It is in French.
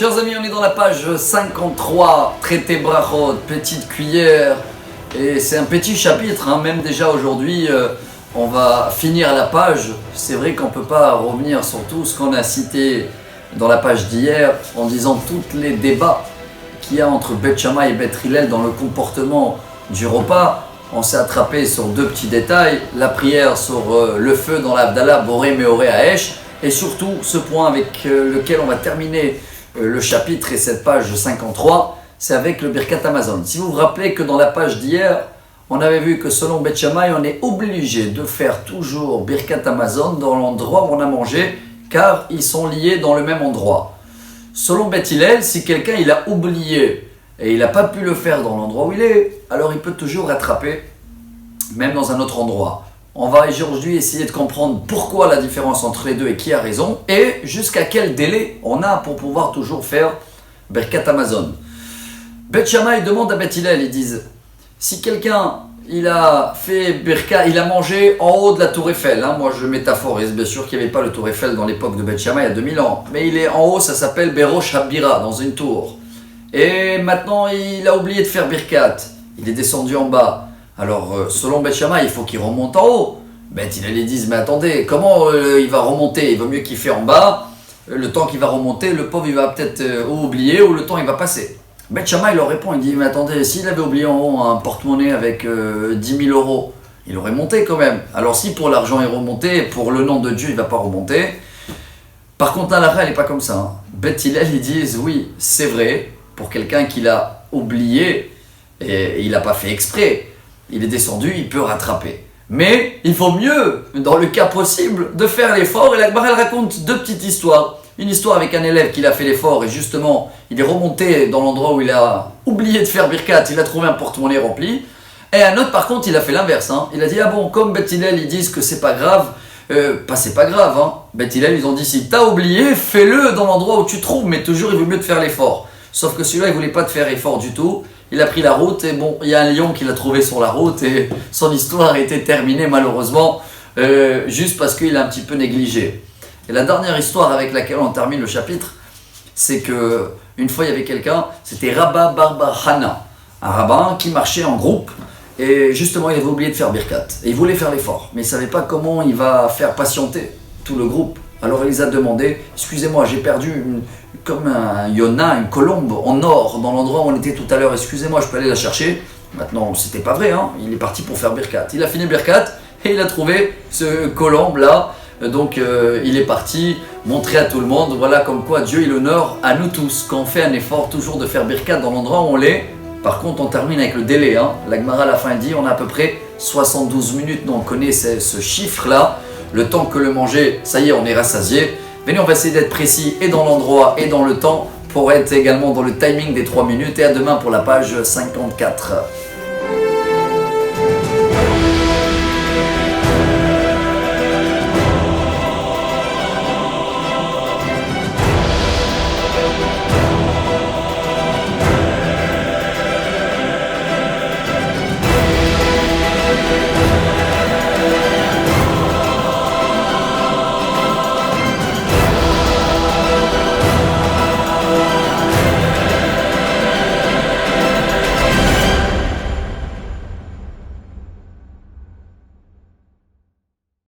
Chers amis, on est dans la page 53, traité brachot, petite cuillère. Et c'est un petit chapitre, hein. Même déjà aujourd'hui, on va finir la page. C'est vrai qu'on ne peut pas revenir sur tout ce qu'on a cité dans la page d'hier en disant tous les débats qu'il y a entre Beth Shammai et Beth Hillel dans le comportement du repas. On s'est attrapé sur deux petits détails, la prière sur le feu dans l'Avdallah, Boré Meoré Haesh, et surtout ce point avec lequel on va terminer le chapitre et cette page 53, c'est avec le Birkat Hamazon. Si vous vous rappelez que dans la page d'hier, on avait vu que selon Beth Shammai, on est obligé de faire toujours Birkat Hamazon dans l'endroit où on a mangé, car ils sont liés dans le même endroit. Selon Beth Hillel, si quelqu'un il a oublié et il n'a pas pu le faire dans l'endroit où il est, alors il peut toujours rattraper, même dans un autre endroit. On va aujourd'hui essayer de comprendre pourquoi la différence entre les deux et qui a raison, et jusqu'à quel délai on a pour pouvoir toujours faire Birkat Hamazon. Beth Shammai demande à Beth Hillel, ils disent, si quelqu'un il a fait Birkat, il a mangé en haut de la tour Eiffel, hein, moi je métaphorise, bien sûr qu'il n'y avait pas le tour Eiffel dans l'époque de Beth Shammai il y a 2000 ans, mais il est en haut, ça s'appelle Berosh Habira, dans une tour. Et maintenant il a oublié de faire Birkat, il est descendu en bas. Alors, selon Beth Shammai, il faut qu'il remonte en haut. Beth Hillel, ils disent, mais attendez, comment il va remonter? Il vaut mieux qu'il fait en bas. Le temps qu'il va remonter, le pauvre, il va peut-être oublier ou le temps, il va passer. Beth Shammai leur répond, il dit, mais attendez, s'il avait oublié en haut un porte-monnaie avec 10 000 euros, il aurait monté quand même. Alors, si pour l'argent, il remontait, pour le nom de Dieu, il ne va pas remonter. Par contre, la halakha, elle n'est pas comme ça. Hein. Beth Hillel, ils disent, oui, c'est vrai, pour quelqu'un qui l'a oublié et il n'a pas fait exprès. Il est descendu, il peut rattraper. Mais il vaut mieux, dans le cas possible, de faire l'effort. Et la Gemara raconte deux petites histoires. Une histoire avec un élève qui a fait l'effort et justement, il est remonté dans l'endroit où il a oublié de faire Birkat, il a trouvé un porte-monnaie rempli. Et un autre, par contre, il a fait l'inverse. Hein. Il a dit, ah bon, comme Beth Hillel, ils disent que c'est pas grave, c'est pas grave. Hein. Beth Hillel, ils ont dit, si t'as oublié, fais-le dans l'endroit où tu trouves, mais toujours, il vaut mieux de faire l'effort. Sauf que celui-là, il voulait pas te faire effort du tout. Il a pris la route et bon, il y a un lion qui l'a trouvé sur la route et son histoire était terminée malheureusement juste parce qu'il a un petit peu négligé. Et la dernière histoire avec laquelle on termine le chapitre, c'est que une fois il y avait quelqu'un, c'était Rabba Barba Hana, un rabbin qui marchait en groupe et justement il avait oublié de faire Birkat et il voulait faire l'effort, mais il ne savait pas comment il va faire patienter tout le groupe. Alors il les a demandé, excusez-moi, j'ai perdu comme un yona, une colombe en or dans l'endroit où on était tout à l'heure, excusez-moi, je peux aller la chercher. Maintenant, c'était pas vrai, hein. Il est parti pour faire Birkat. Il a fini Birkat et il a trouvé ce colombe là. Donc il est parti montrer à tout le monde, voilà comme quoi Dieu il honore à nous tous, quand on fait un effort toujours de faire Birkat dans l'endroit où on l'est. Par contre, on termine avec le délai. Hein. La Gemara à la fin dit, on a à peu près 72 minutes, donc on connaît ce chiffre là. Le temps que le manger, ça y est, on est rassasié. Venez, on va essayer d'être précis et dans l'endroit et dans le temps pour être également dans le timing des 3 minutes. Et à demain pour la page 54.